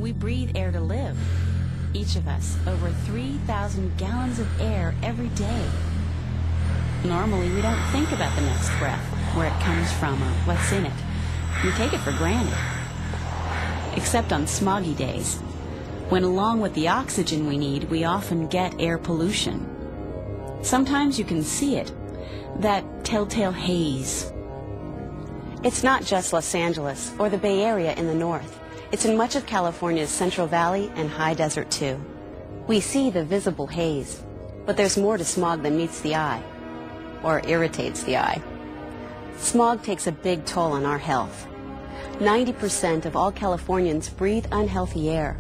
We breathe air to live. Each of us, over 3,000 gallons of air every day. Normally, we don't think about the next breath, where it comes from or what's in it. We take it for granted. Except on smoggy days, when along with the oxygen we need, we often get air pollution. Sometimes you can see it, that telltale haze. It's not just Los Angeles or the Bay Area in the north. It's in much of California's Central Valley and high desert too. We see the visible haze, but there's more to smog than meets the eye, or irritates the eye. Smog takes a big toll on our health. 90% of all Californians breathe unhealthy air.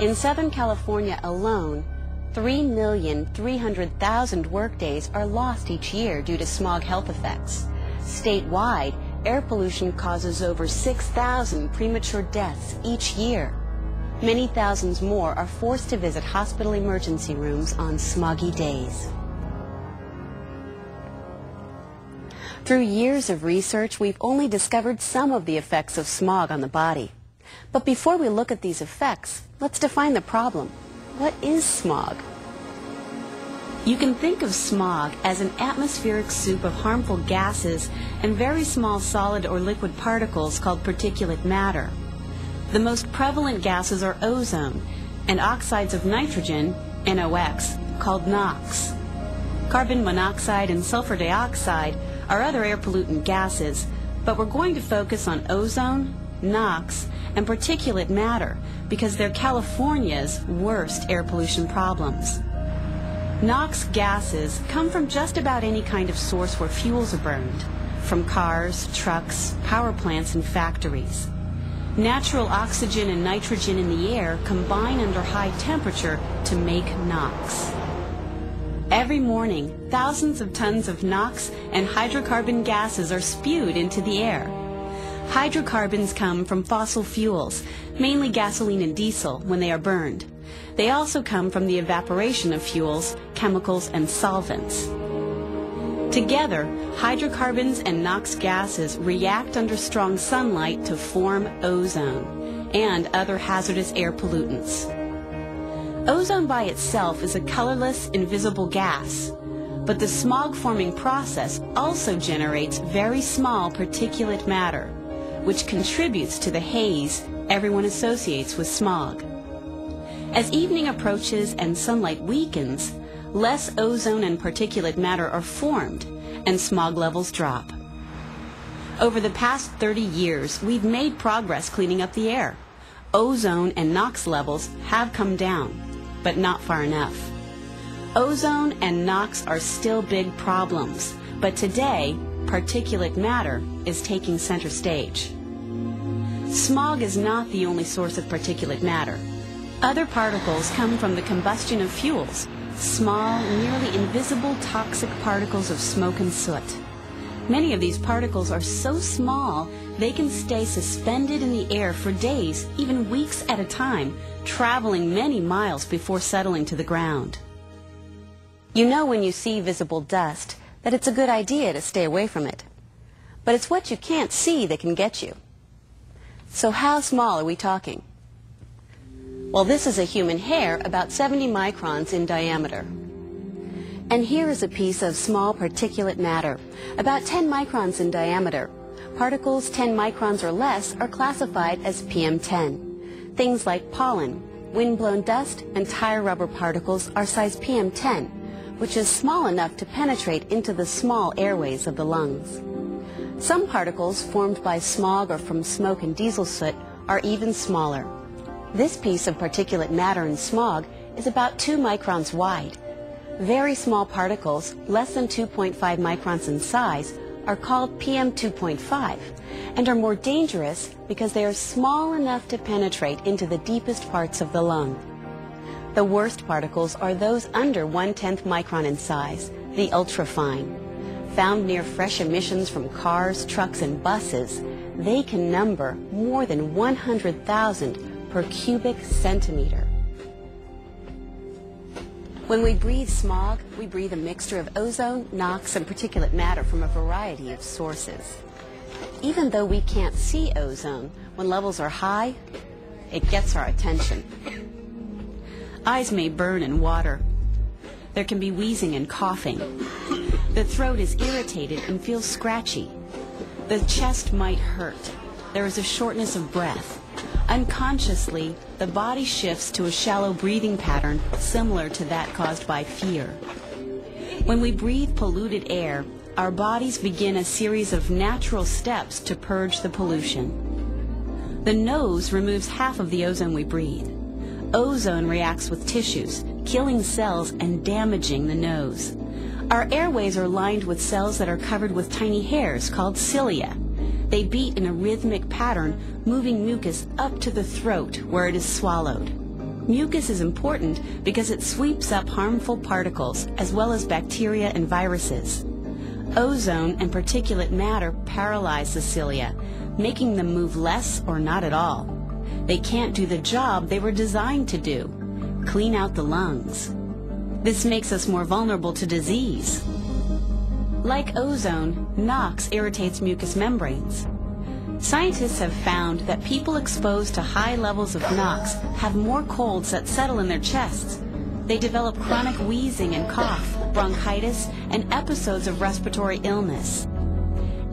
In Southern California alone, 3,300,000 workdays are lost each year due to smog health effects. Statewide, air pollution causes over 6,000 premature deaths each year. Many thousands more are forced to visit hospital emergency rooms on smoggy days. Through years of research, we've only discovered some of the effects of smog on the body. But before we look at these effects, let's define the problem. What is smog? You can think of smog as an atmospheric soup of harmful gases and very small solid or liquid particles called particulate matter. The most prevalent gases are ozone and oxides of nitrogen, NOx, called NOx. Carbon monoxide and sulfur dioxide are other air pollutant gases, but we're going to focus on ozone, NOx, and particulate matter because they're California's worst air pollution problems. NOx gases come from just about any kind of source where fuels are burned, from cars, trucks, power plants, and factories. Natural oxygen and nitrogen in the air combine under high temperature to make NOx. Every morning, thousands of tons of NOx and hydrocarbon gases are spewed into the air. Hydrocarbons come from fossil fuels, mainly gasoline and diesel, when they are burned. They also come from the evaporation of fuels, chemicals, and solvents. Together, hydrocarbons and NOx gases react under strong sunlight to form ozone and other hazardous air pollutants. Ozone by itself is a colorless, invisible gas, but the smog-forming process also generates very small particulate matter, which contributes to the haze everyone associates with smog. As evening approaches and sunlight weakens, less ozone and particulate matter are formed, and smog levels drop. Over the past 30 years, we've made progress cleaning up the air. Ozone and NOx levels have come down, but not far enough. Ozone and NOx are still big problems, but today, particulate matter is taking center stage. Smog is not the only source of particulate matter. Other particles come from the combustion of fuels, small, nearly invisible toxic particles of smoke and soot. Many of these particles are so small they can stay suspended in the air for days, even weeks at a time, traveling many miles before settling to the ground. You know when you see visible dust that it's a good idea to stay away from it. But it's what you can't see that can get you. So how small are we talking? Well, this is a human hair about 70 microns in diameter. And here is a piece of small particulate matter, about 10 microns in diameter. Particles 10 microns or less are classified as PM10. Things like pollen, wind-blown dust, and tire rubber particles are size PM10, which is small enough to penetrate into the small airways of the lungs. Some particles formed by smog or from smoke and diesel soot are even smaller. This piece of particulate matter in smog is about 2 microns wide. Very small particles, less than 2.5 microns in size, are called PM2.5 and are more dangerous because they are small enough to penetrate into the deepest parts of the lung. The worst particles are those under 1/10 micron in size, the ultrafine. Found near fresh emissions from cars, trucks, and buses, they can number more than 100,000 per cubic centimeter. When we breathe smog, we breathe a mixture of ozone, NOx, and particulate matter from a variety of sources. Even though we can't see ozone, when levels are high, it gets our attention. Eyes may burn and water. There can be wheezing and coughing. The throat is irritated and feels scratchy. The chest might hurt. There is a shortness of breath. Unconsciously, the body shifts to a shallow breathing pattern similar to that caused by fear. When we breathe polluted air, our bodies begin a series of natural steps to purge the pollution. The nose removes half of the ozone we breathe. Ozone reacts with tissues, killing cells and damaging the nose. Our airways are lined with cells that are covered with tiny hairs called cilia. They beat in a rhythmic pattern, moving mucus up to the throat where it is swallowed. Mucus is important because it sweeps up harmful particles as well as bacteria and viruses. Ozone and particulate matter paralyze the cilia, making them move less or not at all. They can't do the job they were designed to do, clean out the lungs. This makes us more vulnerable to disease. Like ozone, NOx irritates mucous membranes. Scientists have found that people exposed to high levels of NOx have more colds that settle in their chests. They develop chronic wheezing and cough, bronchitis, and episodes of respiratory illness.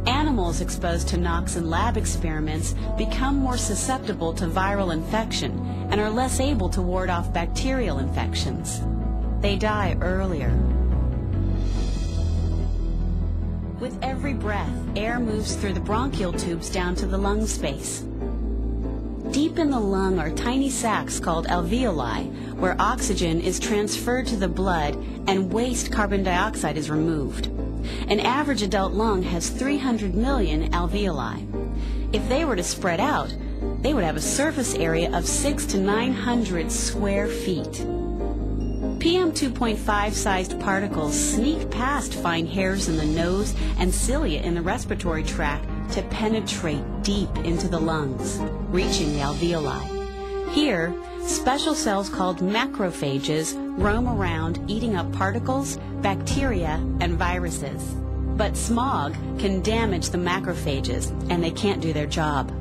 Animals exposed to NOx in lab experiments become more susceptible to viral infection and are less able to ward off bacterial infections. They die earlier. With every breath, air moves through the bronchial tubes down to the lung space. Deep in the lung are tiny sacs called alveoli, where oxygen is transferred to the blood and waste carbon dioxide is removed. An average adult lung has 300 million alveoli. If they were to spread out, they would have a surface area of 600 to 900 square feet. PM2.5 sized particles sneak past fine hairs in the nose and cilia in the respiratory tract to penetrate deep into the lungs, reaching the alveoli. Here, special cells called macrophages roam around eating up particles, bacteria, and viruses. But smog can damage the macrophages, and they can't do their job.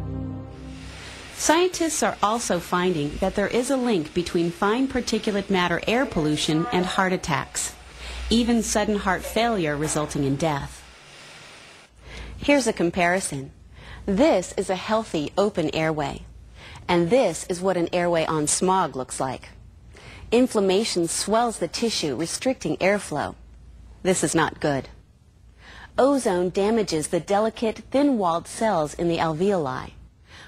Scientists are also finding that there is a link between fine particulate matter air pollution and heart attacks, even sudden heart failure resulting in death. Here's a comparison. This is a healthy open airway, and this is what an airway on smog looks like. Inflammation swells the tissue, restricting airflow. This is not good. Ozone damages the delicate, thin-walled cells in the alveoli.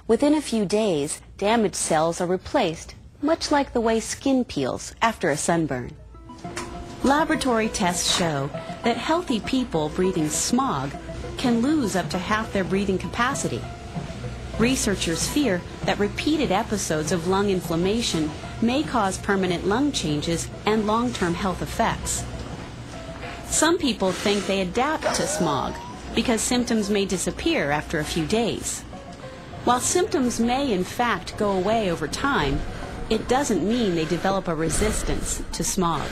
Within a few days, damaged cells are replaced, much like the way skin peels after a sunburn. Laboratory tests show that healthy people breathing smog can lose up to half their breathing capacity. Researchers fear that repeated episodes of lung inflammation may cause permanent lung changes and long-term health effects. Some people think they adapt to smog because symptoms may disappear after a few days. While symptoms may in fact go away over time, it doesn't mean they develop a resistance to smog.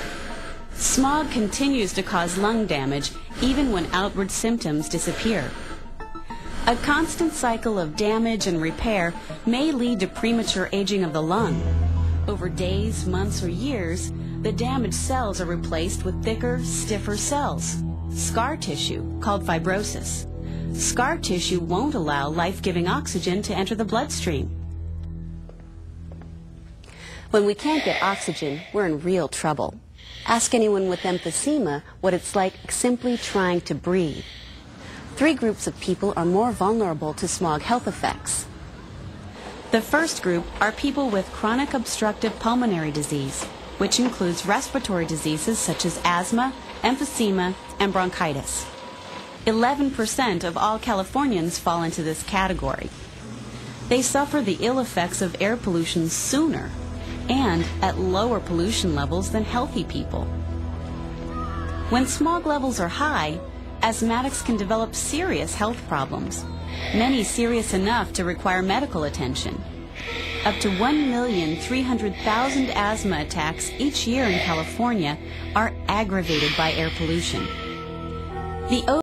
Smog continues to cause lung damage even when outward symptoms disappear. A constant cycle of damage and repair may lead to premature aging of the lung. Over days, months, or years, the damaged cells are replaced with thicker, stiffer cells, scar tissue called fibrosis. Scar tissue won't allow life-giving oxygen to enter the bloodstream. When we can't get oxygen, we're in real trouble. Ask anyone with emphysema what it's like simply trying to breathe. 3 groups of people are more vulnerable to smog health effects. The first group are people with chronic obstructive pulmonary disease, which includes respiratory diseases such as asthma, emphysema, and bronchitis. 11% of all Californians fall into this category. They suffer the ill effects of air pollution sooner and at lower pollution levels than healthy people. When smog levels are high, asthmatics can develop serious health problems, many serious enough to require medical attention. Up to 1,300,000 asthma attacks each year in California are aggravated by air pollution. The